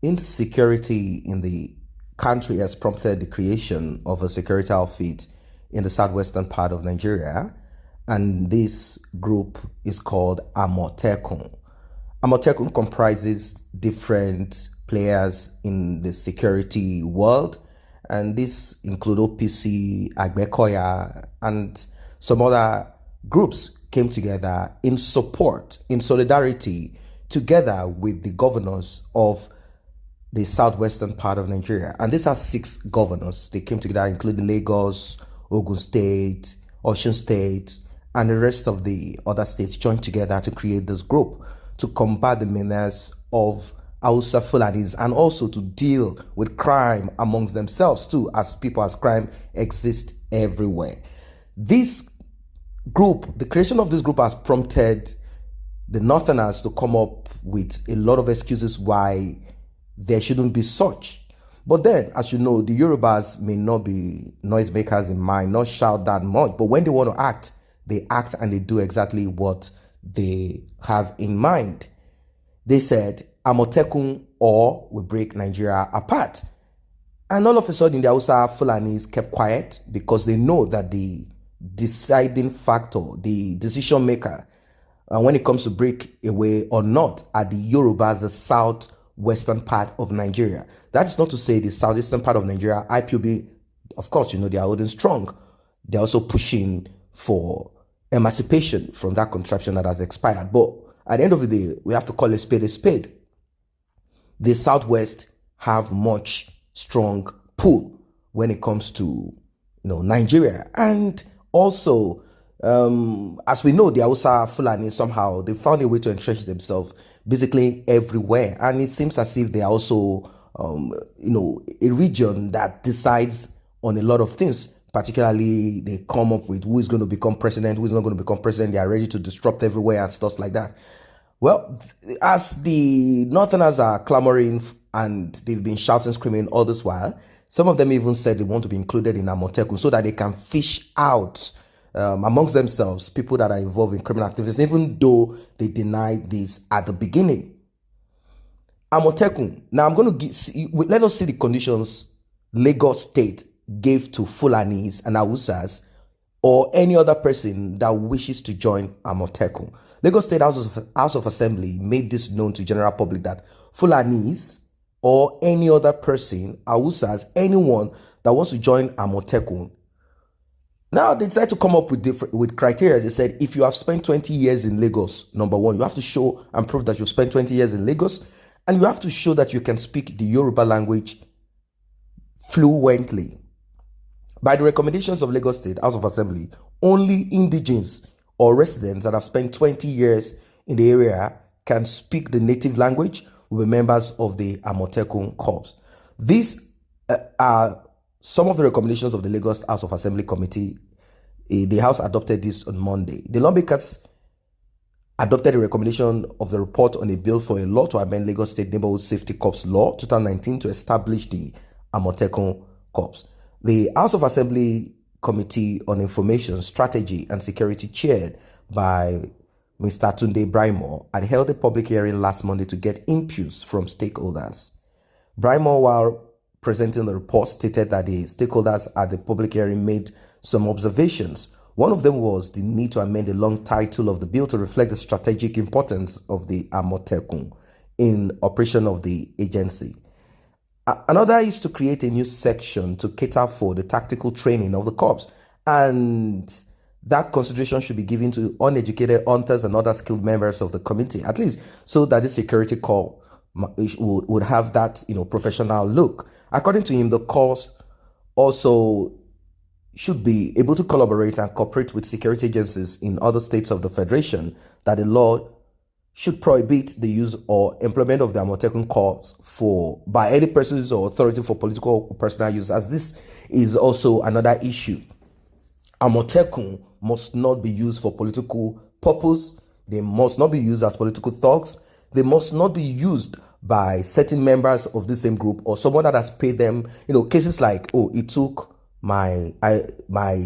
Insecurity in the country has prompted the creation of a security outfit in the southwestern part of Nigeria, and this group is called AMOTEKUN. AMOTEKUN comprises different players in the security world, and this include OPC, Agbekoya, and some other groups came together in support, in solidarity, together with the governors of the southwestern part of Nigeria. And these are 6 governors. They came together, including Lagos, Ogun State, Osun State, and the rest of the other states joined together to create this group to combat the menace of Hausa Fulanis and also to deal with crime amongst themselves too, as crime exists everywhere. This group, the creation of this group has prompted the Northerners to come up with a lot of excuses why there shouldn't be such. But then, as you know, the Yorubas may not be noisemakers in mind, not shout that much, but when they want to act, they act and they do exactly what they have in mind. They said, Amotekun or we break Nigeria apart. And all of a sudden, the Hausa Fulanis kept quiet because they know that the deciding factor, the decision maker, when it comes to break away or not, are the Yorubas, the southwestern part of Nigeria. That is not to say the southeastern part of Nigeria, IPOB, of course, they are holding strong. They're also pushing for emancipation from that contraption that has expired. But at the end of the day, we have to call a spade a spade. The southwest have much strong pull when it comes to Nigeria. And also, as we know, the Hausa Fulani somehow they found a way to entrench themselves basically everywhere, and it seems as if they are also a region that decides on a lot of things. Particularly, they come up with who is going to become president, who is not going to become president. They are ready to disrupt everywhere and stuff like that. Well, as the Northerners are clamoring and they've been shouting, screaming all this while, some of them even said they want to be included in Amotekun so that they can fish out amongst themselves people that are involved in criminal activities, even though they denied this at the beginning. Amotekun. Now, let us see the conditions Lagos State gave to Fulanis and Hausas or any other person that wishes to join Amotekun. Lagos State House of Assembly made this known to general public that Fulanis or any other person, Hausas, anyone that wants to join Amotekun. Now, they decided to come up with criteria. They said, if you have spent 20 years in Lagos, number one, you have to show and prove that you spent 20 years in Lagos, and you have to show that you can speak the Yoruba language fluently. By the recommendations of Lagos State House of Assembly, only indigenes or residents that have spent 20 years in the area can speak the native language will be members of the Amotekun Corps. These are some of the recommendations of the Lagos House of Assembly Committee. The House adopted this on Monday. The lawmakers adopted a recommendation of the report on a bill for a law to amend Lagos State Neighborhood Safety Corps Law 2019 to establish the Amotekun Corps. The House of Assembly Committee on Information, Strategy and Security, chaired by Mr. Tunde Braimo, had held a public hearing last Monday to get inputs from stakeholders. Braimo, while presenting the report, stated that the stakeholders at the public hearing made some observations. One of them was the need to amend the long title of the bill to reflect the strategic importance of the Amotekun in operation of the agency. Another is to create a new section to cater for the tactical training of the corps, and that consideration should be given to uneducated hunters and other skilled members of the community, at least so that the security corps would have that professional look. According to him, the corps also should be able to collaborate and cooperate with security agencies in other states of the Federation, that the law should prohibit the use or employment of the Amotekun Corps by any persons or authority for political or personal use, as this is also another issue. Amotekun must not be used for political purpose. They must not be used as political thugs. They must not be used by certain members of the same group or someone that has paid them. Cases like, he took my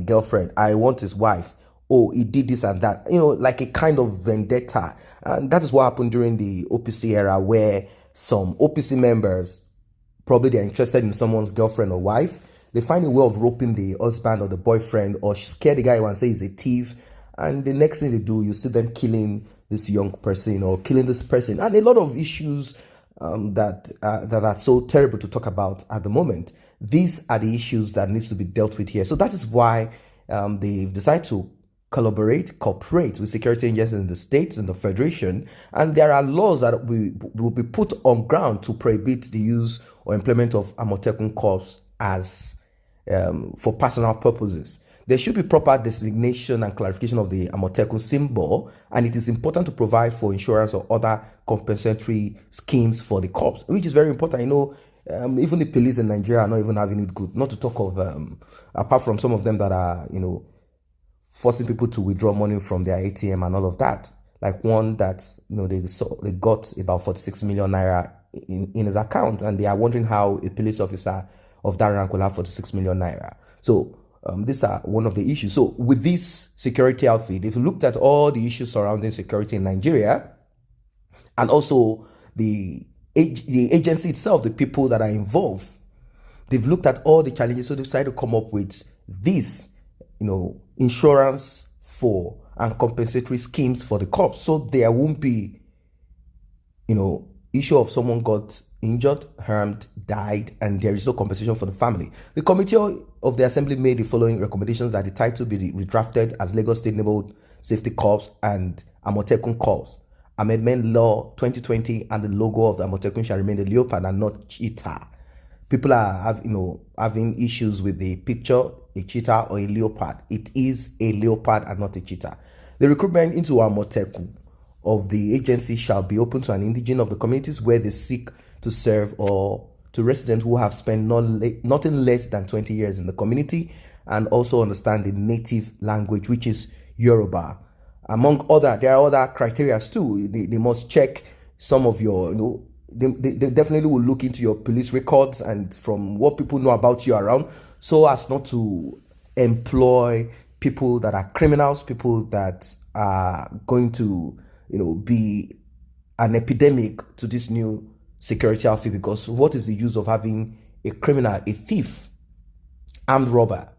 girlfriend, I want his wife, he did this and that, like a kind of vendetta. And that is what happened during the OPC era, where some OPC members, probably they're interested in someone's girlfriend or wife, they find a way of roping the husband or the boyfriend or scare the guy and say he's a thief. And the next thing they do, you see them killing this young person or killing this person. And a lot of issues that are so terrible to talk about at the moment. These are the issues that needs to be dealt with here. So that is why they've decided to cooperate with security agencies in the states and the federation, and there are laws that will be put on ground to prohibit the use or implement of Amotekun Corps as for personal purposes. There should be proper designation and clarification of the Amotekun symbol, and it is important to provide for insurance or other compensatory schemes for the corps, which is very important. Even the police in Nigeria are not even having it good, not to talk of apart from some of them that are forcing people to withdraw money from their ATM and all of that. Like one that they got about 46 million naira in his account, and they are wondering how a police officer of that rank will have 46 million naira. So these are one of the issues. So with this security outfit, if you looked at all the issues surrounding security in Nigeria, and also the agency itself, the people that are involved, they've looked at all the challenges, so they decided to come up with this insurance for and compensatory schemes for the corps, so there won't be issue of someone got injured, harmed, died, and there is no compensation for the family. The committee of the assembly made the following recommendations: that the title be redrafted as Lagos State Neighborhood Safety Corps and Amotekun Corps. Amendment Law 2020, and the logo of the Amotekun shall remain the leopard and not cheetah. People are having issues with the picture, a cheetah or a leopard. It is a leopard and not a cheetah. The recruitment into Amotekun of the agency shall be open to an indigene of the communities where they seek to serve, or to residents who have spent nothing less than 20 years in the community and also understand the native language, which is Yoruba. Among other, there are other criteria too. They must check some of your, they definitely will look into your police records and from what people know about you around, so as not to employ people that are criminals, people that are going to, be an epidemic to this new security outfit. Because what is the use of having a criminal, a thief, armed robber?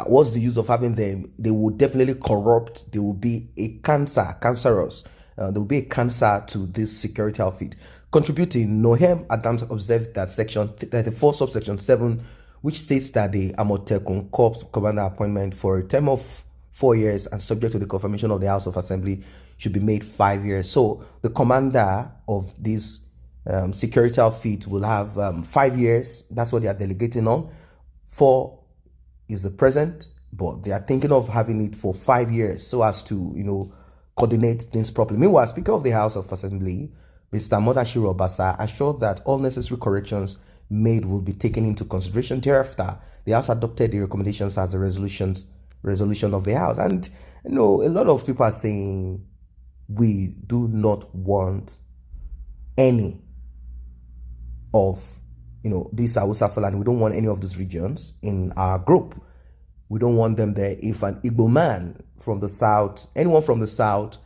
What's the use of having them? They will definitely corrupt. They will be a cancerous. There will be a cancer to this security outfit. Contributing, Nohem Adams observed that section 34 subsection 7, which states that the Amotekun Corps commander appointment for a term of 4 years and subject to the confirmation of the House of Assembly should be made 5 years. So the commander of this security outfit will have 5 years. That's what they are delegating on. 4 is the present, but they are thinking of having it for 5 years so as to, coordinate things properly. Meanwhile, Speaker of the House of Assembly, Mr. Modashiru Obasa, assured that all necessary corrections made will be taken into consideration. Thereafter, the House adopted the recommendations as the resolution of the House. And, a lot of people are saying we do not want any of this Hausa Fulani. We don't want any of those regions in our group. We don't want them there. If an Igbo man from the south, anyone from the south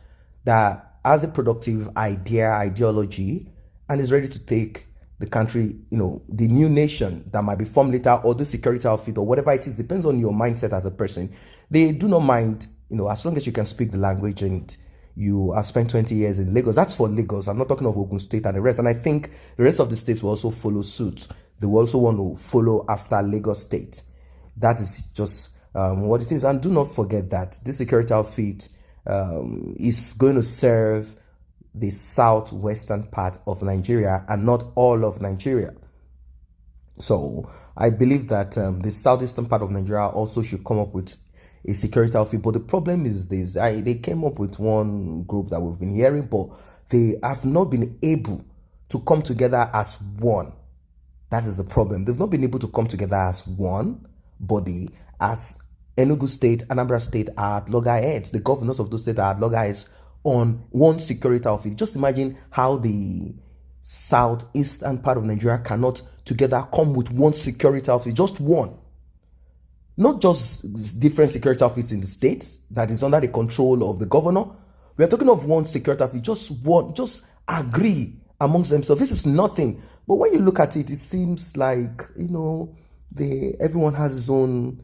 that has a productive ideology and is ready to take the country, the new nation that might be formed later, or the security outfit or whatever it is, depends on your mindset as a person. They do not mind, as long as you can speak the language and you have spent 20 years in Lagos. That's for Lagos. I'm not talking of Ogun State and the rest. And I think the rest of the states will also follow suit. They will also want to follow after Lagos State. That is just what it is. And do not forget that this security outfit is going to serve the southwestern part of Nigeria and not all of Nigeria. So I believe that the southeastern part of Nigeria also should come up with a security outfit. But the problem is this: they came up with one group that we've been hearing, but they have not been able to come together as one. That is the problem. They've not been able to come together as one body, as Enugu State, Anambra State are at loggerheads. The governors of those states are at loggerheads on one security outfit. Just imagine how the southeastern part of Nigeria cannot together come with one security outfit, just one. Not just different security outfits in the states that is under the control of the governor. We are talking of one security outfit, just one, just agree amongst themselves. This is nothing. But when you look at it, it seems like, everyone has his own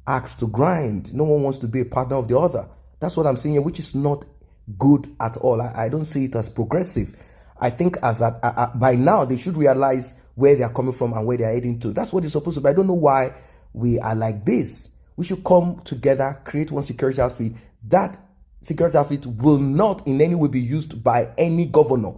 axe to grind. No one wants to be a partner of the other. That's what I'm saying here, which is not good at all. I don't see it as progressive. I think by now they should realize where they are coming from and where they are heading to. That's what it's supposed to be. I don't know why we are like this. We should come together, create one security outfit. That security outfit will not in any way be used by any governor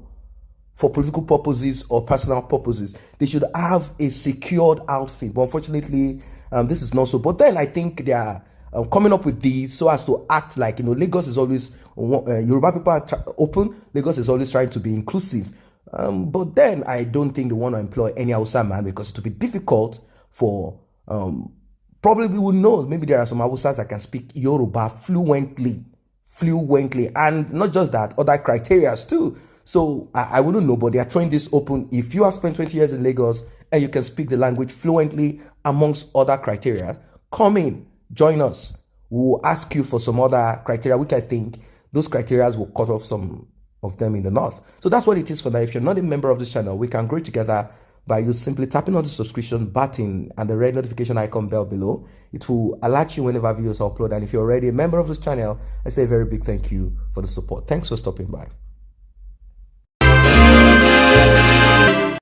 for political purposes or personal purposes. They should have a secured outfit. But unfortunately, this is not so. But then I think they are coming up with these so as to act like, Lagos is always, Yoruba people are open. Lagos is always trying to be inclusive. But then I don't think they want to employ any Hausa man, because it will be difficult for, probably who knows, maybe there are some Hausas that can speak Yoruba fluently, and not just that, other criteria too. So I wouldn't know, but they are trying this open. If you have spent 20 years in Lagos and you can speak the language fluently amongst other criteria, come in, join us. We'll ask you for some other criteria, which I think those criteria will cut off some of them in the north. So that's what it is for now. If you're not a member of this channel, we can grow together by you simply tapping on the subscription button and the red notification icon bell below. It will alert you whenever videos are uploaded. And if you're already a member of this channel, I say a very big thank you for the support. Thanks for stopping by.